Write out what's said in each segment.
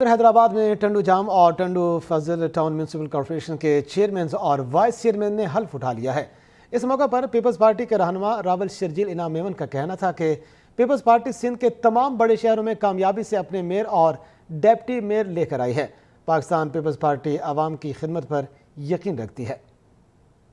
उधर हैदराबाद में टंडू जाम और टंडू फजल टाउन म्यूनसिपल कॉर्पोरेशन के चेयरमैन और वाइस चेयरमैन ने हल्फ उठा लिया है। इस मौके पर पीपल्स पार्टी के रहनुमा रावल शर्जील इनाम मेमन का कहना था कि पीपल्स पार्टी सिंध के तमाम बड़े शहरों में कामयाबी से अपने मेयर और डेप्टी मेयर लेकर आई है। पाकिस्तान पीपल्स पार्टी आवाम की खिदमत पर यकीन रखती है।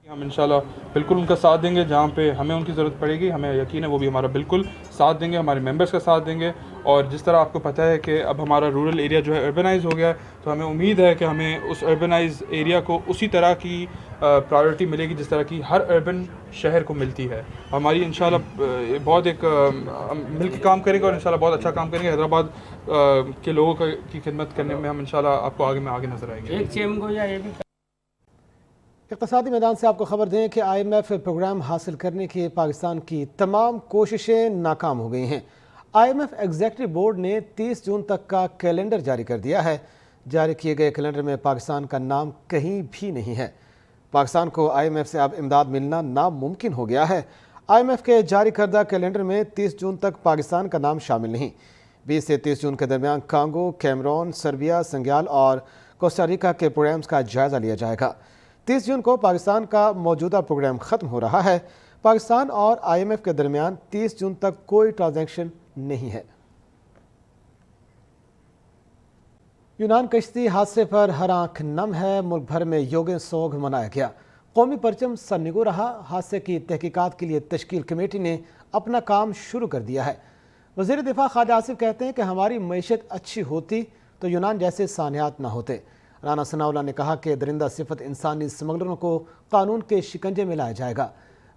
हम इंशाल्लाह बिल्कुल उनका साथ देंगे, जहाँ पे हमें उनकी ज़रूरत पड़ेगी हमें यकीन है वो भी हमारा बिल्कुल साथ देंगे, हमारे मेंबर्स का साथ देंगे। और जिस तरह आपको पता है कि अब हमारा रूरल एरिया जो है अर्बनाइज हो गया है, तो हमें उम्मीद है कि हमें उस अर्बनाइज एरिया को उसी तरह की प्रायोरिटी मिलेगी जिस तरह की हर अर्बन शहर को मिलती है। हमारी इंशाल्लाह बहुत एक मिल के काम करेंगे और इंशाल्लाह बहुत अच्छा काम करेंगे। हैदराबाद के लोगों की खिदमत करने में हम इंशाल्लाह आपको आगे नजर आएंगे। इक़्तिसादी मैदान से आपको खबर दें कि IMF प्रोग्राम हासिल करने की पाकिस्तान की तमाम कोशिशें नाकाम हो गई हैं। IMF एग्जीक्यूटिव बोर्ड ने 30 जून तक का कैलेंडर जारी कर दिया है। जारी किए गए कैलेंडर में पाकिस्तान का नाम कहीं भी नहीं है। पाकिस्तान को IMF से अब इमदाद मिलना नामुमकिन हो गया है। IMF के जारी करदा कैलेंडर में 30 जून तक पाकिस्तान का नाम शामिल नहीं। 20 से 30 जून के दरमियान कांगो, कैमरून, सर्बिया, संग्याल और कोस्टारिका के प्रोग्राम्स का जायज़ा लिया जाएगा। 30 जून को पाकिस्तान का मौजूदा प्रोग्राम ख़त्म हो रहा है। पाकिस्तान और IMF के दरमियान 30 जून तक कोई ट्रांजैक्शन नहीं है। यूनान कश्ती हादसे पर हर आंख नम है। मुल्क भर में योगे सोग मनाया गया। कौमी परचम सन्निगो रहा। हादसे की तहकीकात के लिए तश्कील कमेटी ने अपना काम शुरू कर दिया है। वज़ीर दिफा ख्वाजा आसिफ कहते हैं कि हमारी मईशत अच्छी होती तो यूनान जैसे सानियात ना होते। राना सनाउल्लाह ने कहा कि दरिंदा सिफत इंसानी स्मगलरों को कानून के शिकंजे में लाया जाएगा।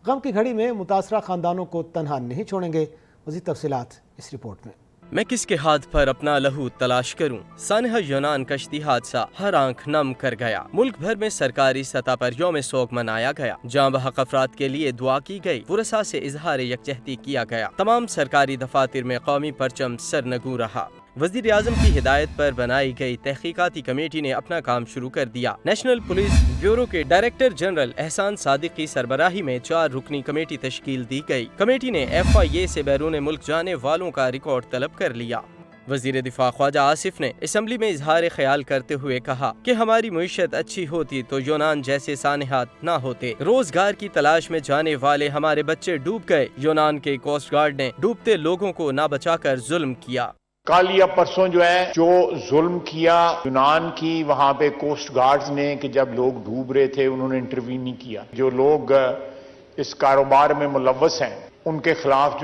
गम की घड़ी में मुतासरा खानदानों को तनहा नहीं छोड़ेंगे। मज़ीद तफसीलात इस रिपोर्ट में। मैं किसके हाथ पर अपना लहू तलाश करूं? सानहा यूनान कश्ती हादसा हर आंख नम कर गया। मुल्क भर में सरकारी सतह पर यौम सोग मनाया गया। जाँ बहक अफराद के लिए दुआ की गई। वुरसा से इजहार यकजहती किया गया। तमाम सरकारी दफातर में कौमी परचम सरनगू रहा। वज़ीर आज़म की हिदायत पर बनाई गई तहकीकाती कमेटी ने अपना काम शुरू कर दिया। नेशनल पुलिस ब्यूरो के डायरेक्टर जनरल एहसान सादिक की सरबराही में 4 रुकनी कमेटी तश्कील दी गई। कमेटी ने FIA से बैरून मुल्क जाने वालों का रिकॉर्ड तलब कर लिया। वज़ीर दिफा ख्वाजा आसिफ ने असम्बली में इजहार ख्याल करते हुए कहा कि हमारी मईशत अच्छी होती तो यूनान जैसे सानिहात न होते। रोजगार की तलाश में जाने वाले हमारे बच्चे डूब गए। यूनान के कोस्ट गार्ड ने डूबते लोगों को न बचाकर जुल्म किया। कल या परसों जो जुल्म किया यूनान की वहां पे कोस्ट गार्ड्स ने, कि जब लोग डूब रहे थे उन्होंने इंटरवीन नहीं किया। जो लोग इस कारोबार में मुलव्वस हैं उनके खिलाफ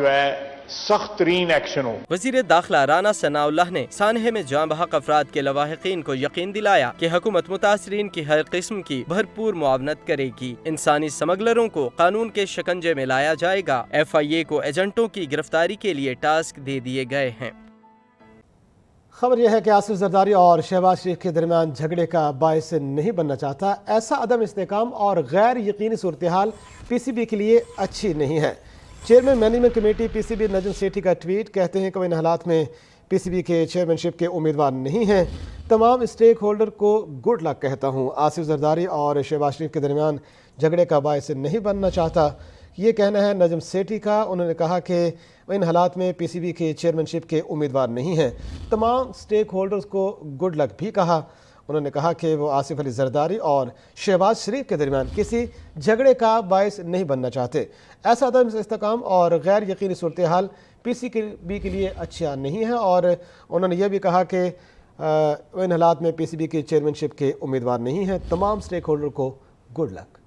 सख्त तरीन एक्शन हो। वज़ीर दाखिला राना सनाउल्लाह ने सानहे में जाँ बहक अफराद के लवाहिकीन को यकीन दिलाया कि हुकूमत मुतासरीन की हर किस्म की भरपूर मुआवनत करेगी। इंसानी स्मगलरों को कानून के शिकंजे में लाया जाएगा। FIA को एजेंटों की गिरफ्तारी के लिए टास्क दे दिए गए हैं। खबर यह है कि आसिफ जरदारी और शहबाज शरीफ के दरमियान झगड़े का बायस नहीं बनना चाहता। ऐसा अदम इस्तेकाम और गैर यकीनी सूरत हाल PCB के लिए अच्छी नहीं है। Chairman management committee PCB Najam Sethi का ट्वीट, कहते हैं कि वह इन हालात में PCB के चेयरमैनशिप के उम्मीदवार नहीं हैं। तमाम स्टेक होल्डर को गुड लक कहता हूँ। आसिफ जरदारी और शहबाज शरीफ के दरमियान झगड़े का बायस नहीं बनना चाहता, ये कहना है नजम सेठी का। उन्होंने कहा कि इन हालात में PCB के चेयरमैनशिप के उम्मीदवार नहीं हैं। तमाम स्टेक होल्डर्स को गुड लक भी कहा। उन्होंने कहा कि वो आसिफ अली जरदारी और शहबाज शरीफ के दरमियान किसी झगड़े का बायस नहीं बनना चाहते। ऐसा अदम इस्तेकाम और गैर यकीनी सूरत हाल PCB के लिए अच्छा नहीं है। और उन्होंने यह भी कहा कि इन हालात में PCB के चेयरमैनशिप के उम्मीदवार नहीं हैं। तमाम स्टेक होल्डर को गुड लक।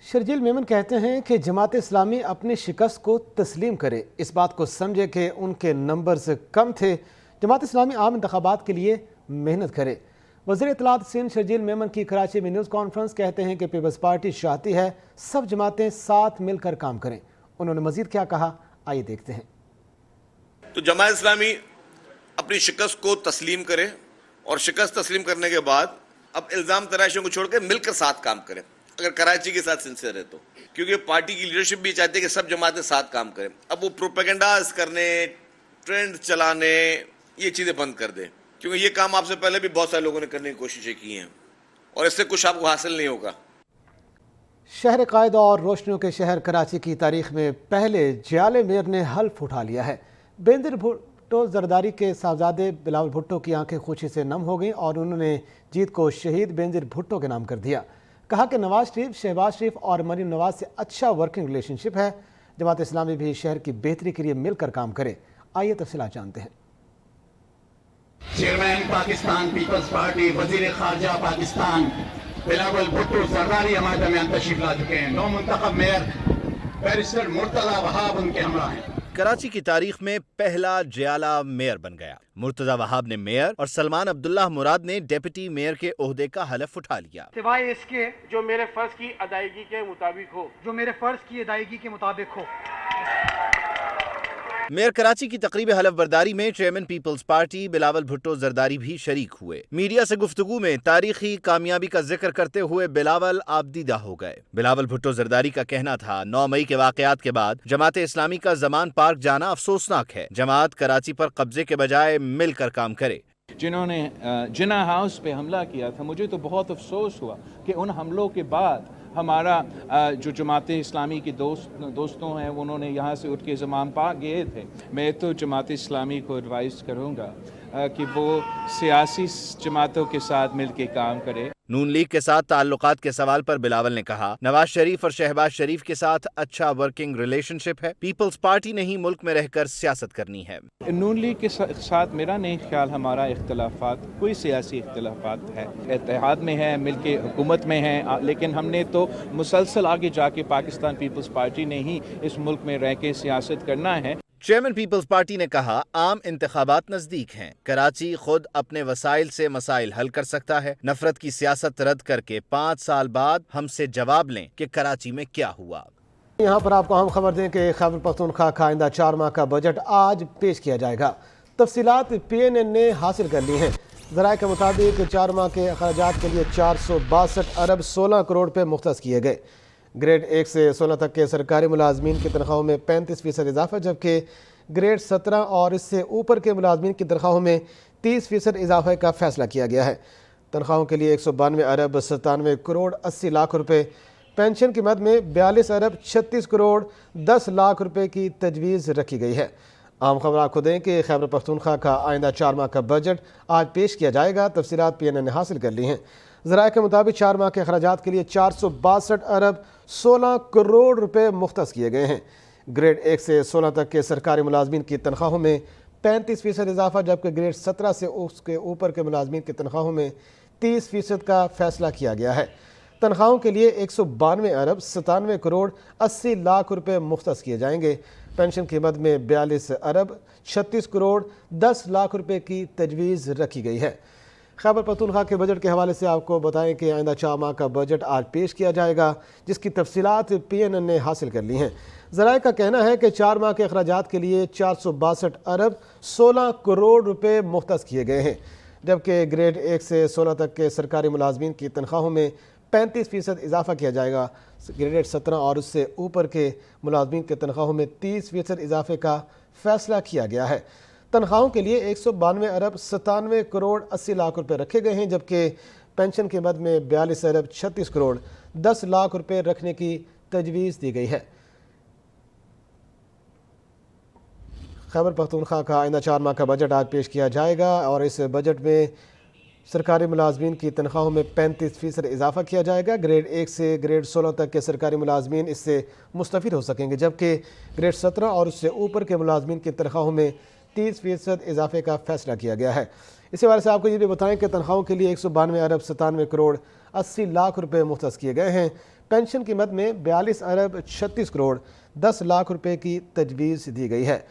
शर्जील मेमन कहते हैं कि जमात इस्लामी अपनी शिकस्त को तस्लीम करे। इस बात को समझे कि उनके नंबर्स कम थे। जमात इस्लामी आम इंतखाबात के लिए मेहनत करे। वज़ीर इत्तलात सिंध शर्जील मेमन की कराची में न्यूज़ कॉन्फ्रेंस, कहते हैं कि पीपल्स पार्टी चाहती है सब जमातें साथ मिलकर काम करें। उन्होंने मजीद क्या कहा, आइए देखते हैं। तो जमात इस्लामी अपनी शिकस्त को तस्लीम करे और शिकस्त तस्लीम करने के बाद अब इल्ज़ाम तराशियों को छोड़कर मिलकर साथ काम करें, अगर कराची के साथ सिंसियर है तो। क्योंकि पार्टी की लीडरशिप भी चाहती है कि सब जमातें साथ काम करें। अब वो प्रोपेगेंडास करने, ट्रेंड चलाने, ये चीज़ें बंद कर दें, क्योंकि ये काम आपसे पहले भी बहुत सारे लोगों ने करने की कोशिशें की हैं और इससे कुछ आपको हासिल नहीं होगा। शहर कायद और रोशनियों के शहर कराची की तारीख में पहले जियाले मेयर ने हल्फ उठा लिया है। बेनजीर भुट्टो जरदारी के साहबजादे बिलावल भुट्टो की आंखें खुशी से नम हो गईं और उन्होंने जीत को शहीद बेनज़ीर भुट्टो के नाम कर दिया। कहा कि नवाज शरीफ, शहबाज शरीफ और मरीम नवाज से अच्छा वर्किंग रिलेशनशिप है। जमात इस्लामी भी शहर की बेहतरी के लिए मिलकर काम करे। आइए तफसीलात जानते हैं। चेयरमैन पाकिस्तान पीपल्स पार्टी, वजीर खारजा पाकिस्तान बिलावल भुट्टो जरदारी हमारे दरमियान तशरीफ ला चुके हैं। नौ मुंतखब मेयर बैरिस्टर मुर्तजा वहाब उनके हमरा हैं। कराची की तारीख में पहला जियाला मेयर बन गया। मुर्तजा वहाब ने मेयर और सलमान अब्दुल्लाह मुराद ने डेप्यूटी मेयर के ओहदे का हलफ उठा लिया। सिवाय इसके जो मेरे फर्ज की अदायगी के मुताबिक हो। मेयर कराची की तकरीब हलफ बर्दारी में चेयरमैन पीपल्स पार्टी बिलावल भुट्टो जरदारी भी शरीक हुए। मीडिया से गुफ्तगू में तारीखी कामयाबी का जिक्र करते हुए बिलावल आबदीदा हो गए। बिलावल भुट्टो जरदारी का कहना था 9 मई के वाकयात के बाद जमात इस्लामी का जमान पार्क जाना अफसोसनाक है। जमात कराची पर कब्जे के बजाय मिलकर काम करे। जिन्होंने जिना हाउस पे हमला किया था, मुझे तो बहुत अफसोस हुआ कि उन हमलों के बाद हमारा जो जमात इस्लामी के दोस्तों हैं उन्होंने यहाँ से उठ के ज़मान पाक गए थे। मैं तो जमात इस्लामी को एडवाइस करूँगा कि वो सियासी जमातों के साथ मिल के काम करे। नून लीग के साथ ताल्लुकात के सवाल पर बिलावल ने कहा, नवाज शरीफ और शहबाज शरीफ के साथ अच्छा वर्किंग रिलेशनशिप है। पीपल्स पार्टी ने ही मुल्क में रहकर सियासत करनी है। नून लीग के साथ मेरा नहीं ख्याल हमारा इख्तलाफात कोई सियासी इख्तलाफात है, इत्तेहाद में है, मिल के हुकूमत में है, लेकिन हमने तो मुसलसल आगे जाके पाकिस्तान पीपल्स पार्टी ने ही इस मुल्क में रह के सियासत करना है। चेयरमैन पीपल्स पार्टी ने कहा, आम इंतखाबात नजदीक हैं। कराची खुद अपने वसाइल से मसाइल हल कर सकता है। नफरत की सियासत रद्द करके 5 साल बाद हमसे जवाब लें कि कराची में क्या हुआ। यहाँ पर आपको हम खबर दें कि खैबर पख्तूनख्वा का आइंदा 4 माह का बजट आज पेश किया जाएगा। तफसीलात PNN ने हासिल कर ली हैं। ज़राए के मुताबिक 4 माह के अखराजात के लिए 462 अरब 16 करोड़ रुपये मुख्तस किए गए। ग्रेड 1 से 16 तक के सरकारी मुलाजमीन की तनख्वाहों में 35% इजाफा, जबकि ग्रेड 17 और इससे ऊपर के मुलाजमीन की तनख्वाहों में 30% इजाफे का फैसला किया गया है। तनख्वाहों के लिए 192 अरब 97 करोड़ 80 लाख रुपए, पेंशन की मद में 42 अरब 36 करोड़ 10 लाख रुपए की तजवीज़ रखी गई है। आम खबर आपको दें कि खैबर पख्तूनख्वा का आइंदा 4 माह का बजट आज पेश किया जाएगा। तफसीलात PNN ने हासिल कर ली हैं। ज़राए के मुताबिक 4 माह के अखराजात के लिए 462 अरब 16 करोड़ रुपए मुख्तस किए गए हैं। ग्रेड 1 से 16 तक के सरकारी मुलाजमीन की तनख्वाहों में 35% इजाफा, जबकि ग्रेड 17 से उसके ऊपर के मुलाजमीन की तनख्वाहों में 30% का फैसला किया गया है। तनख्वाहों के लिए 192 अरब 97 करोड़ 80 लाख रुपए मुख्तस किए जाएंगे। पेंशन की मद में 42 अरब 36 करोड़ 10 लाख रुपए की तजवीज़ रखी गई है। खैबर पख्तूनख्वा के बजट के हवाले से आपको बताएं कि आइंदा 4 माह का बजट आज पेश किया जाएगा, जिसकी तफसीलात PNN ने हासिल कर ली हैं। ज़राए का कहना है कि 4 माह के अखराजात के लिए 462 अरब 16 करोड़ रुपए मुख्तस किए गए हैं, जबकि ग्रेड 1 से 16 तक के सरकारी मुलाजमीन की तनख्वाहों में 35% इजाफा किया जाएगा। ग्रेड 17 और उससे ऊपर के मुलाजमीन की तनख्वाहों में 30% इजाफे का फैसला किया गया है। तनख्वाहों के लिए 192 अरब 97 करोड़ 80 लाख रुपए रखे गए हैं, जबकि पेंशन के मद में 42 अरब 36 करोड़ 10 लाख रुपए रखने की तजवीज़ दी गई है। खैबर पख्तूनख्वा का आइंदा 4 माह का बजट आज पेश किया जाएगा और इस बजट में सरकारी मुलाजमीन की तनख्वाहों में 35% इजाफा किया जाएगा। ग्रेड 1 से ग्रेड 16 तक के सरकारी मुलाजमीन इससे मुस्तफ़ीद हो सकेंगे, जबकि ग्रेड 17 और उससे ऊपर के मुलाजमीन की तनख्वाहों में 30% इजाफे का फैसला किया गया है। इसी वजह से आपको ये भी बताएं कि तनख्वाहों के लिए 192 अरब 97 करोड़ 80 लाख रुपए मुख्तस किए गए हैं। पेंशन की मद में 42 अरब 36 करोड़ 10 लाख रुपए की तजवीज़ दी गई है।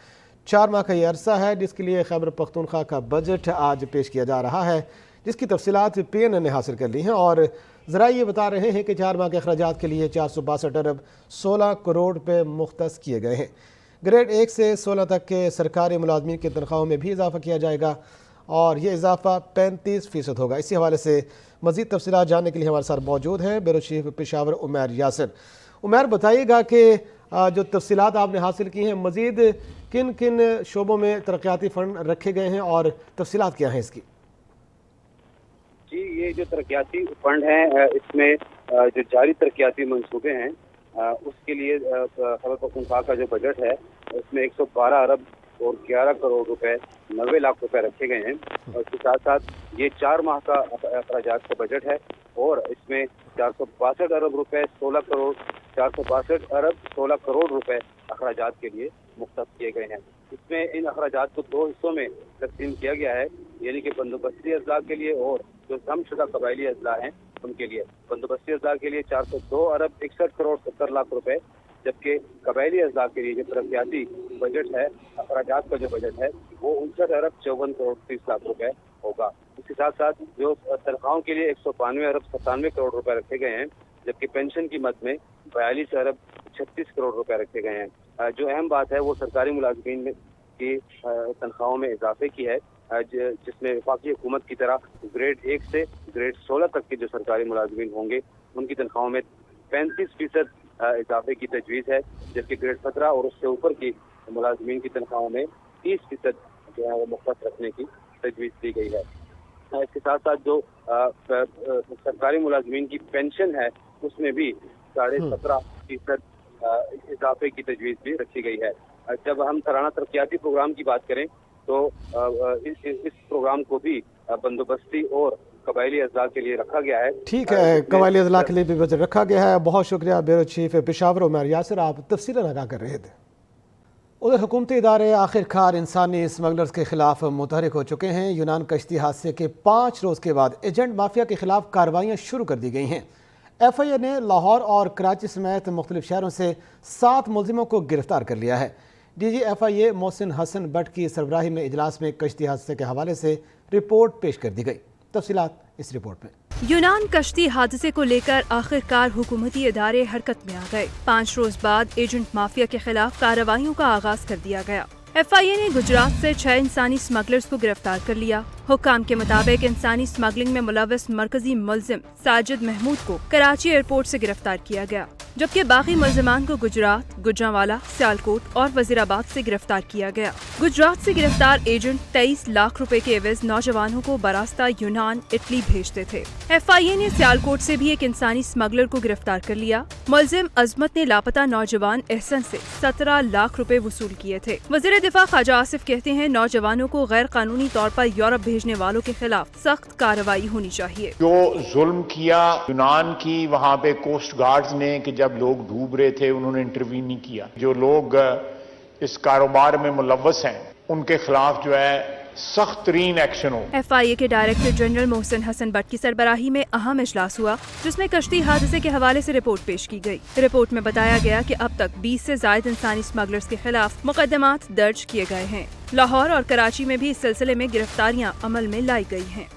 4 माह का ये अरसा है जिसके लिए खैबर पख्तूनख्वा का बजट आज पेश किया जा रहा है, जिसकी तफसीलात PNN ने हासिल कर ली हैं। और ज़रा ये बता रहे हैं कि 4 माह के अखराजात के लिए 462 अरब 16 करोड़ रुपए मुख्तस किए गए हैं। ग्रेड 1 से 16 तक के सरकारी मुलाजमीन की तनख्वाहों में भी इजाफा किया जाएगा और ये इजाफा 35% होगा। इसी हवाले से मज़ीद तफसीलात जानने के लिए हमारे साथ मौजूद हैं ब्यूरो चीफ पेशावर उमैर यासिर। उमैर, बताइएगा कि जो तफसीलात आपने हासिल की हैं, मज़ीद किन किन शोबों में तरक्याती फ़ंड रखे गए हैं और तफसीलात क्या हैं इसकी? जी, ये जो तरक्याती फंड हैं, इसमें जो जारी तरक्याती मंसूबे हैं उसके लिए खैबर पख्तूनख्वा का जो बजट है उसमें 112 अरब और 11 करोड़ रुपए 90 लाख रुपए रखे गए हैं। और इसके साथ साथ ये 4 माह का अखराजात का बजट है और इसमें 462 अरब रुपए 462 अरब 16 करोड़ रुपए अखराजात के लिए मुख्तस किए गए हैं। इसमें इन अखराजात को 2 हिस्सों में तकसीम किया गया है, यानी कि बंदोबस्ती अजला के लिए और जो कमशुदा कबायली अजला हैं उनके लिए। बंदोबस्ती अजला के लिए 402 अरब 61 करोड़ 70 लाख रुपए, जबकि कबायली अजला के लिए जो तरक्याती बजट है, अखराजात का जो बजट है, वो 59 अरब 54 करोड़ 30 लाख रुपए होगा। इसके साथ साथ जो तनख्वाहों के लिए 192 अरब 97 करोड़ रुपए रखे गए हैं, जबकि पेंशन की मद में 42 अरब 36 करोड़ रुपए रखे गए हैं। जो अहम बात है वो सरकारी मुलाजमीन की तनख्वाहों में इजाफे की है, जिसमें वफाकी हुकूमत की तरह ग्रेड 1 से ग्रेड 16 तक के जो सरकारी मुलाजमीन होंगे उनकी तनख्वाहों में 35% इजाफे की तजवीज़ है, जबकि ग्रेड 17 और उससे ऊपर की मुलाजमीन की तनख्वाहों में 30% जो है वो मुख्तस रखने की तजवीज़ दी गई है। इसके साथ साथ जो सरकारी मुलाजमीन की पेंशन है उसमें भी 17.5% इजाफे की तजवीज़ भी रखी गई है। जब हम सालाना तरक्याती प्रोग्राम की बात करें तो इस प्रोग्राम को भी बंदोबस्ती और कबायली अजला के लिए रखा गया है। ठीक है, कबायली अजला के लिए भी बजट रखा गया है। बहुत शुक्रिया ब्यूरो चीफ पेशावर उमर यासिर, आप तफसील आगाह कर रहे थे। उधर हुकूमती इदारे आखिरकार इंसानी स्मगलर्स के खिलाफ मुतहरिक हो चुके हैं। यूनान कश्ती हादसे के 5 रोज़ के बाद एजेंट माफिया के खिलाफ कार्रवाइयाँ शुरू कर दी गई हैं। FIA ने लाहौर और कराची समेत मुख्तलिफ शहरों से 7 मुलजिमों को गिरफ्तार कर लिया है। DG FIA मोहसिन हसन भट्ट की सरबराही में इजलास में कश्ती हादसे के हवाले से रिपोर्ट पेश कर दी गई। तफसीलात इस रिपोर्ट में। यूनान कश्ती हादसे को लेकर आखिरकार हुकूमती इदारे हरकत में आ गए। 5 रोज बाद एजेंट माफिया के खिलाफ कार्रवाइयों का आगाज कर दिया गया। FIA ने गुजरात से 6 इंसानी स्मगलर्स को गिरफ्तार कर लिया। हुक्काम के मुताबिक इंसानी स्मगलिंग में मुलव्वस मरकजी मुलजिम साजिद महमूद को कराची एयरपोर्ट से गिरफ्तार किया गया, जबकि बाकी मुलजिमान को गुजरात, गुजरांवाला, सियालकोट और वजीराबाद से गिरफ्तार किया गया। गुजरात से गिरफ्तार एजेंट 23 लाख रुपए के एवज नौजवानों को बरास्ता यूनान इटली भेजते थे। FIA ने सियालकोट से भी एक इंसानी स्मगलर को गिरफ्तार कर लिया। मुलजिम अजमत ने लापता नौजवान एहसन से 17 लाख रुपए वसूल किए थे। वज़ीर दिफा ख्वाजा आसिफ कहते हैं नौजवानों को गैर कानूनी तौर पर यूरोप भेजने वालों के खिलाफ सख्त कार्रवाई होनी चाहिए। जो जुल्म किया यूनान की वहां पे कोस्ट गार्ड्स ने कि जब लोग डूब रहे थे उन्होंने इंटरवीन नहीं किया। जो लोग इस कारोबार में मुलव्वस हैं उनके खिलाफ जो है सख्त तरीन एक्शन हो। FIA के डायरेक्टर जनरल मोहसिन हसन भट्ट की सरबराही में अहम इजलास हुआ, जिसमें कश्ती हादसे के हवाले से रिपोर्ट पेश की गई। रिपोर्ट में बताया गया कि अब तक 20 से ज्यादा इंसानी स्मगलर्स के खिलाफ मुकदमात दर्ज किए गए हैं। लाहौर और कराची में भी इस सिलसिले में गिरफ्तारियां अमल में लाई गई हैं।